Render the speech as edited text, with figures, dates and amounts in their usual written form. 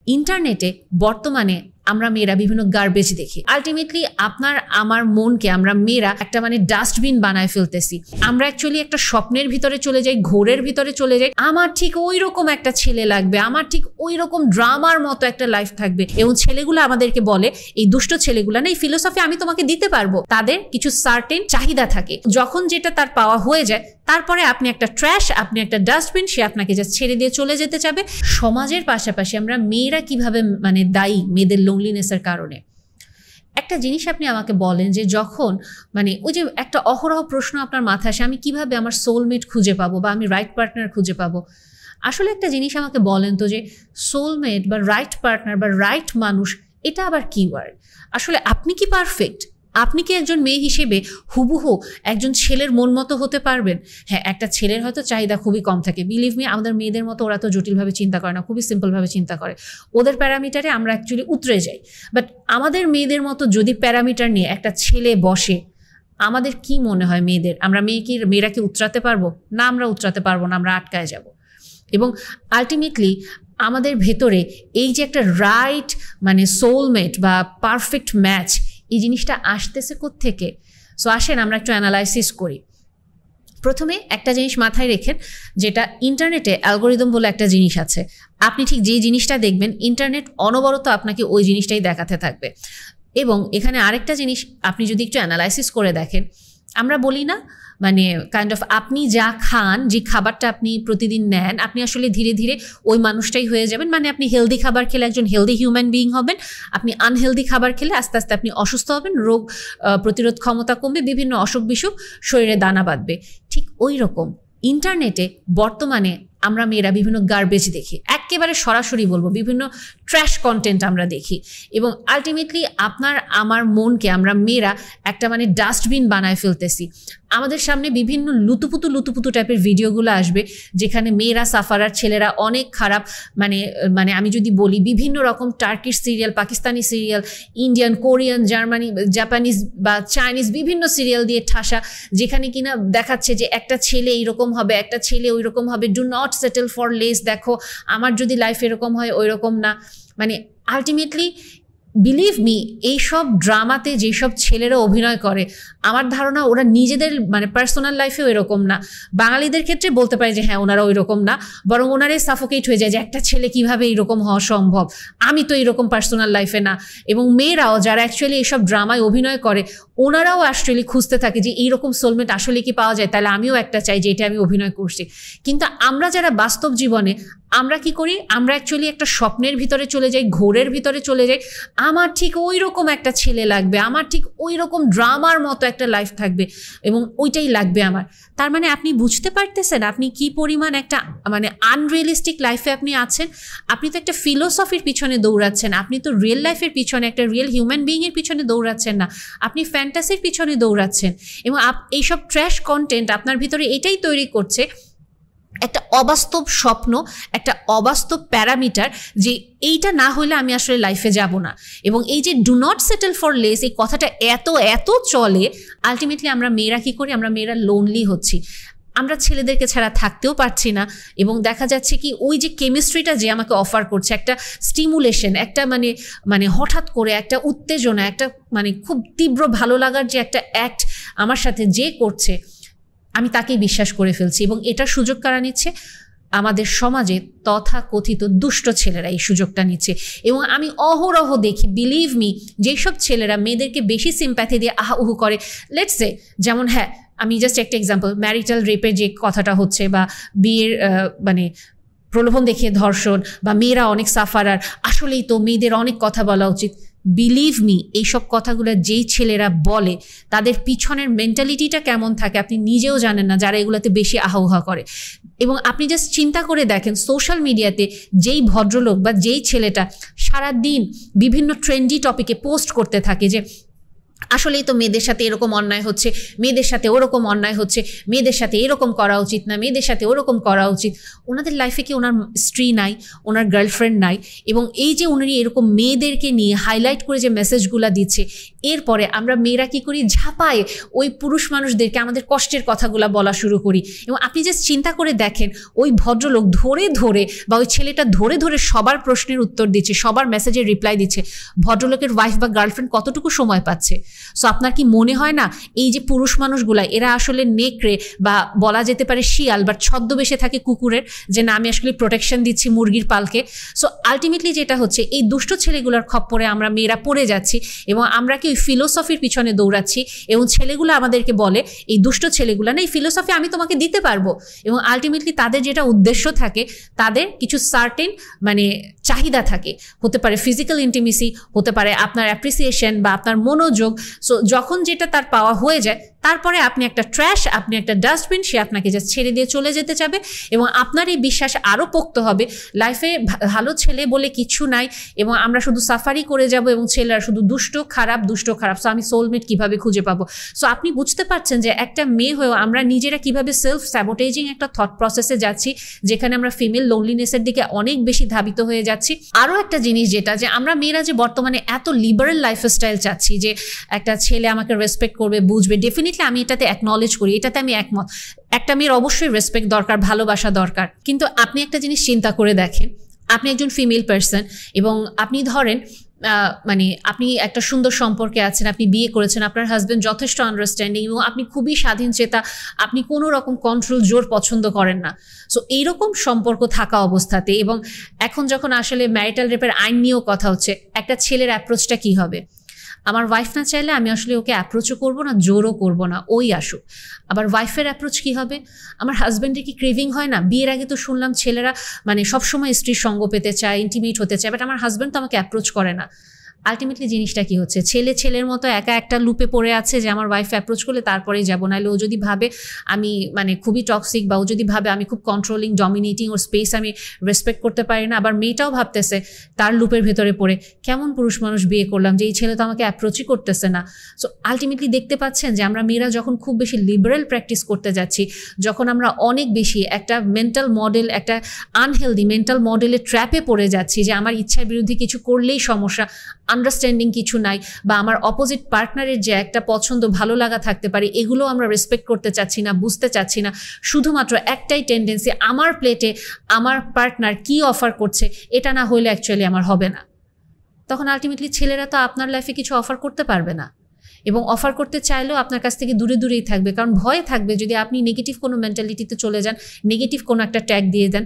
ইন্টারনেটে বর্তমানে আমরা মেয়েরা বিভিন্ন গার্বেজ দেখি। আলটিমেটলি আপনার আমার মনকে আমরা মেয়েরা একটা ডাস্টবিন বানায় ফেলতেছি। আমরা অ্যাকচুয়ালি একটা স্বপ্নের ভিতরে চলে যাই, ঘোরের ভিতরে চলে যাই, আমার ঠিক ওই রকম একটা ছেলে লাগবে, আমার ঠিক ওই রকম ড্রামার মতো একটা লাইফ থাকবে। এবং ছেলেগুলো আমাদেরকে বলে, এই দুষ্ট ছেলেগুলো না, এই ফিলোসফি আমি তোমাকে দিতে পারবো। তাদের কিছু সার্টেন চাহিদা থাকে, যখন যেটা তার পাওয়া হয়ে যায় তারপরে আপনি একটা ট্র্যাশ, আপনি একটা ডাস্টবিন, সে আপনাকে যা ছেড়ে দিয়ে চলে যেতে চাবে। সমাজের পাশাপাশি আমরা মেয়েরা কিভাবে দায়ী মেয়েদের লোনলিনেসের কারণে। একটা জিনিস আপনি আমাকে বলেন যে যখন ওই যে একটা অহরহ প্রশ্ন আপনার মাথায় আসে, আমি কিভাবে আমার সোলমেট খুঁজে পাবো বা আমি রাইট পার্টনার খুঁজে পাবো। আসলে একটা জিনিস আমাকে বলেন তো যে সোলমেট বা রাইট পার্টনার বা রাইট মানুষ এটা আবার কি ওয়ার্ড? আসলে আপনি কি পারফেক্ট? আপনি কি একজন মেয়ে হিসেবে হুবহু একজন ছেলের মন মতো হতে পারবেন? হ্যাঁ, একটা ছেলের হয়তো চাহিদা খুবই কম থাকে। বিলিভ মি, আমাদের মেয়েদের মতো ওরা তো জটিলভাবে চিন্তা করে না, খুবই সিম্পলভাবে চিন্তা করে। ওদের প্যারামিটারে আমরা অ্যাকচুয়ালি উতরে যাই। বাট আমাদের মেয়েদের মতো যদি প্যারামিটার নিয়ে একটা ছেলে বসে, আমাদের কি মনে হয় মেয়েদের? মেয়েরা কি উতরাতে পারবো? না, আমরা উতরাতে পারবো না, আমরা আটকায় যাব। এবং আলটিমেটলি আমাদের ভেতরে এই যে একটা রাইট সোলমেট বা পারফেক্ট ম্যাচ, এই জিনিসটা আসতেছে কোত্থেকে? সো আসেন আমরা একটু অ্যানালাইসিস করি। প্রথমে একটা জিনিস মাথায় রেখেন, যেটা ইন্টারনেটে অ্যালগোরিদম বলে একটা জিনিস আছে। আপনি ঠিক যে জিনিসটা দেখবেন, ইন্টারনেট অনবরত আপনাকে ওই জিনিসটাই দেখাতে থাকবে। এবং এখানে আরেকটা জিনিস আপনি যদি একটু অ্যানালাইসিস করে দেখেন, আমরা বলি না কাইন্ড অফ আপনি যা খান, যে খাবারটা আপনি প্রতিদিন নেন, আপনি আসলে ধীরে ধীরে ওই মানুষটাই হয়ে যাবেন। আপনি হেলদি খাবার খেলে একজন হেলদি হিউম্যান বিইং হবেন। আপনি আনহেলদি খাবার খেলে আস্তে আস্তে আপনি অসুস্থ হবেন, রোগ প্রতিরোধ ক্ষমতা কমবে, বিভিন্ন অসুখ বিসুখ শরীরে দানা বাঁধবে। ঠিক ওই রকম ইন্টারনেটে বর্তমানে আমরা মেয়েরা বিভিন্ন গার্বেজ দেখি, একেবারে সরাসরি বলবো বিভিন্ন ট্র্যাশ কন্টেন্ট আমরা দেখি। এবং আলটিমেটলি আপনার আমার মনকে আমরা মেয়েরা একটা ডাস্টবিন বানায় ফেলতেছি। আমাদের সামনে বিভিন্ন লুতুপুতু টাইপের ভিডিওগুলো আসবে, যেখানে মেয়েরা সাফারার, ছেলেরা অনেক খারাপ। আমি যদি বলি, বিভিন্ন রকম Turkish serial, Pakistani serial, Indian, Korean, Germany, Japanese বা চাইনিজ বিভিন্ন সিরিয়াল দিয়ে ঠাসা, যেখানে কিনা দেখাচ্ছে যে একটা ছেলে এইরকম হবে, একটা ছেলে ওই রকম হবে, do not settle for less, দেখো আমার যদি লাইফ এরকম হয় ওই রকম না। আলটিমেটলি বিলিভ মি, এইসব ড্রামাতে যেসব ছেলেরা অভিনয় করে, আমার ধারণা ওরা নিজেদের পার্সোনাল লাইফেও এরকম না। বাঙালিদের ক্ষেত্রে বলতে পারে যে হ্যাঁ ওনারা ওই রকম না, বরং ওনারাই সাফোকেট হয়ে যায় যে একটা ছেলে কিভাবে এইরকম হওয়া সম্ভব, আমি তো এইরকম পার্সোনাল লাইফে না। এবং মেয়েরাও যারা অ্যাকচুয়ালি এইসব ড্রামায় অভিনয় করে, ওনারাও অ্যাকচুয়ালি খুঁজতে থাকে যে এইরকম সোলমেট আসলে কি পাওয়া যায়, তাহলে আমিও একটা চাই যে এটা আমি অভিনয় করছি। কিন্তু আমরা যারা বাস্তব জীবনে আমরা কি করি, আমরা অ্যাকচুয়ালি একটা স্বপ্নের ভিতরে চলে যাই, ঘোরের ভিতরে চলে যাই, আমার ঠিক ওই রকম একটা ছেলে লাগবে, আমার ঠিক ওই রকম ড্রামার মতো একটা লাইফ থাকবে এবং ওইটাই লাগবে আমার। তার আপনি বুঝতে পারতেছেন আপনি কি পরিমাণ একটা আনরিয়েলিস্টিক লাইফে আপনি আছেন। আপনি তো একটা ফিলোসফির পিছনে দৌড়াচ্ছেন, আপনি তো রিয়েল লাইফের পিছনে, একটা রিয়েল হিউম্যান বিইংয়ের পিছনে দৌড়াচ্ছেন না, আপনি ফ্যান্টাসির পিছনে দৌড়াচ্ছেন। এবং এইসব ট্র্যাশ কন্টেন্ট আপনার ভিতরে এটাই তৈরি করছে, একটা অবাস্তব স্বপ্ন, একটা অবাস্তব প্যারামিটার, যে এইটা না হলে আমি আসলে লাইফে যাব না। এবং এই যে do not settle for less, এই কথাটা এত চলে, আলটিমেটলি আমরা মেয়েরা কি করি, আমরা মেয়েরা লোনলি হচ্ছি। আমরা ছেলেদেরকে ছাড়া থাকতেও পারছি না। এবং দেখা যাচ্ছে কি, ওই যে কেমিস্ট্রিটা যে আমাকে অফার করছে, একটা স্টিমুলেশন, একটা হঠাৎ করে একটা উত্তেজনা, একটা খুব তীব্র ভালো লাগার যে একটা অ্যাক্ট আমার সাথে যে করছে, আমি তাকেই বিশ্বাস করে ফেলছি। এবং এটার সুযোগ কারা নিচ্ছে? আমাদের সমাজে তথাকথিত দুষ্ট ছেলেরা এই সুযোগটা নিচ্ছে। এবং আমি অহরহ দেখি, বিলিভ মি, যেসব ছেলেরা মেয়েদেরকে বেশি সিম্প্যাথি দিয়ে আহা উহু করে, লেটস সে, যেমন হ্যাঁ আমি জাস্ট একটা এক্সাম্পল, ম্যারিটাল রেপের যে কথাটা হচ্ছে, বা বিয়ের প্রলোভন দেখিয়ে ধর্ষণ, বা মেয়েরা অনেক সাফারার, আসলেই তো মেয়েদের অনেক কথা বলা উচিত। বিলিভ মি, এইসব কথাগুলো যেই ছেলেরা বলে, তাদের পিছনের মেন্টালিটিটা কেমন থাকে আপনি নিজেও জানেন না, যারা এগুলোতে বেশি আহা করে। এবং আপনি জাস্ট চিন্তা করে দেখেন, সোশ্যাল মিডিয়াতে যেই ভদ্রলোক বা যেই ছেলেটা সারাদিন বিভিন্ন ট্রেন্ডি টপিকে পোস্ট করতে থাকে যে আসলেই তো মেয়েদের সাথে এরকম অন্যায় হচ্ছে, মেয়েদের সাথে ওরকম অন্যায় হচ্ছে, মেয়েদের সাথে এরকম করা উচিত না, মেয়েদের সাথে ওরকম করা উচিত। ওনাদের লাইফে কি ওনার স্ত্রী নাই, ওনার গার্লফ্রেন্ড নাই? এবং এই যে উনি এরকম মেয়েদেরকে নিয়ে হাইলাইট করে যে মেসেজগুলো দিচ্ছে, এরপরে আমরা মেয়েরা কি করি, ঝাঁপায় ওই পুরুষ মানুষদেরকে আমাদের কষ্টের কথাগুলো বলা শুরু করি। এবং আপনি জাস্ট চিন্তা করে দেখেন, ওই ভদ্রলোক ধরে ধরে বা ওই ছেলেটা ধরে ধরে সবার প্রশ্নের উত্তর দিচ্ছে, সবার মেসেজের রিপ্লাই দিচ্ছে, ভদ্রলোকের ওয়াইফ বা গার্লফ্রেন্ড কতটুকু সময় পাচ্ছে? সো আপনার কি মনে হয় না এই যে পুরুষ মানুষগুলা এরা আসলে নেকড়ে বা বলা যেতে পারে শিয়াল, বাট ছদ্মবেশে থাকে কুকুরের, যে না আমি আসলে প্রোটেকশন দিচ্ছি মুরগির পালকে? সো আলটিমেটলি যেটা হচ্ছে, এই দুষ্ট ছেলেগুলোর খপ্পরে আমরা মেয়েরা পড়ে যাচ্ছি এবং আমরা কি ওই ফিলোসফির পিছনে দৌড়াচ্ছি এবং ছেলেগুলো আমাদেরকে বলে, এই দুষ্ট ছেলেগুলো না এই ফিলোসফি আমি তোমাকে দিতে পারবো। এবং আলটিমেটলি তাদের যেটা উদ্দেশ্য থাকে, তাদের কিছু সার্টেন মানে চাহিদা থাকে, হতে পারে ফিজিক্যাল ইন্টিমেসি, হতে পারে আপনার অ্যাপ্রিসিয়েশন বা আপনার মনোযোগ। সো যখন যেটা তার পাওয়া হয়ে যায়, তারপরে আপনি একটা ট্র্যাশ, আপনি একটা ডাস্টবিন, সে আপনাকে জাস্ট ছেড়ে দিয়ে চলে যেতে চাবে। এবং আপনার এই বিশ্বাস আরও পোক্ত হবে, লাইফে ভালো ছেলে বলে কিছু নাই এবং আমরা শুধু সাফারি করে যাব এবং ছেলেরা শুধু দুষ্ট খারাপ। সো আমি সোলমেট কিভাবে খুঁজে পাবো? সো আপনি বুঝতে পারছেন যে একটা মেয়ে হয়েও আমরা নিজেরা কিভাবে সেলফ স্যাবোটেজিং একটা থট প্রসেসে যাচ্ছি, যেখানে আমরা ফিমেল লোনলিনেসের দিকে অনেক বেশি ধাবিত হয়ে যাচ্ছি। আরও একটা জিনিস যেটা, যে আমরা মেয়েরা যে বর্তমানে এত লিবারেল লাইফস্টাইল চাচ্ছি, যে একটা ছেলে আমাকে রেসপেক্ট করবে, বুঝবে, ডেফিনেটলি আমি এটাতে অ্যাকনলেজ করি, এটাতে আমি একমত। একটা মেয়ের অবশ্যই রেসপেক্ট দরকার, ভালোবাসা দরকার। কিন্তু আপনি একটা জিনিস চিন্তা করে দেখেন, আপনি একজন ফিমেল পার্সন এবং আপনি ধরেন মানে আপনি একটা সুন্দর সম্পর্কে আছেন, আপনি বিয়ে করেছেন, আপনার হাজব্যান্ড যথেষ্ট আন্ডারস্ট্যান্ডিং এবং আপনি খুবই স্বাধীন চেতা, আপনি কোনো রকম কন্ট্রোল জোর পছন্দ করেন না। সো এইরকম সম্পর্ক থাকা অবস্থাতে, এবং এখন যখন আসলে ম্যারিটাল রেপের আইন নিয়েও কথা হচ্ছে, একটা ছেলের অ্যাপ্রোচটা কী হবে? আমার ওয়াইফ না চাইলে আমি আসলে ওকে অ্যাপ্রোচও করবো না, জোরও করবো না, ওই আসুক। আবার ওয়াইফের অ্যাপ্রোচ কী হবে? আমার হাজব্যান্ডের কি ক্রেভিং হয় না? বিয়ের আগে তো শুনলাম ছেলেরা মানে সবসময় স্ত্রীর সঙ্গ পেতে চায়, ইন্টিমেট হতে চায়, বাট আমার হাজব্যান্ড তো আমাকে অ্যাপ্রোচ করে না। আলটিমেটলি জিনিসটা কি হচ্ছে, ছেলের মতো একা একটা লুপে পড়ে আছে যে আমার ওয়াইফ অ্যাপ্রোচ করলে তারপরেই যাবো, নাহলে ও যদি ভাবে আমি মানে খুবই টক্সিক, বা ও যদি ভাবে আমি খুব কন্ট্রোলিং, ডমিনেটিং, ওর স্পেস আমি রেসপেক্ট করতে পারি না। আবার মেয়েটাও ভাবতেছে তার লুপের ভেতরে পড়ে, কেমন পুরুষ মানুষ বিয়ে করলাম যে এই ছেলে তো আমাকে অ্যাপ্রোচই করতেছে না। সো আলটিমেটলি দেখতে পাচ্ছেন যে আমরা মেয়েরা যখন খুব বেশি লিবারেল প্র্যাকটিস করতে যাচ্ছি, যখন আমরা অনেক বেশি একটা মেন্টাল মডেল, একটা আনহেলদি মেন্টাল মডেলের ট্র্যাপে পড়ে যাচ্ছি, যে আমার ইচ্ছার বিরুদ্ধে কিছু করলেই সমস্যা, আন্ডারস্ট্যান্ডিং কিছু নাই, বা আমার অপোজিট পার্টনারের যে একটা পছন্দ ভালো লাগা থাকতে পারে, এগুলো আমরা রেসপেক্ট করতে চাচ্ছি না, বুঝতে চাচ্ছি না। শুধুমাত্র একটাই টেন্ডেন্সি, আমার প্লেটে আমার পার্টনার কি অফার করছে, এটা না হলে অ্যাকচুয়ালি আমার হবে না। তখন আলটিমেটলি ছেলেরা তো আপনার লাইফে কিছু অফার করতে পারবে না, এবং অফার করতে চাইলেও আপনার কাছ থেকে দূরে দূরেই থাকবে, কারণ ভয় থাকবে যদি আপনি নেগেটিভ কোনো মেন্টালিটিতে চলে যান, নেগেটিভ কোনো একটা ট্যাগ দিয়ে দেন।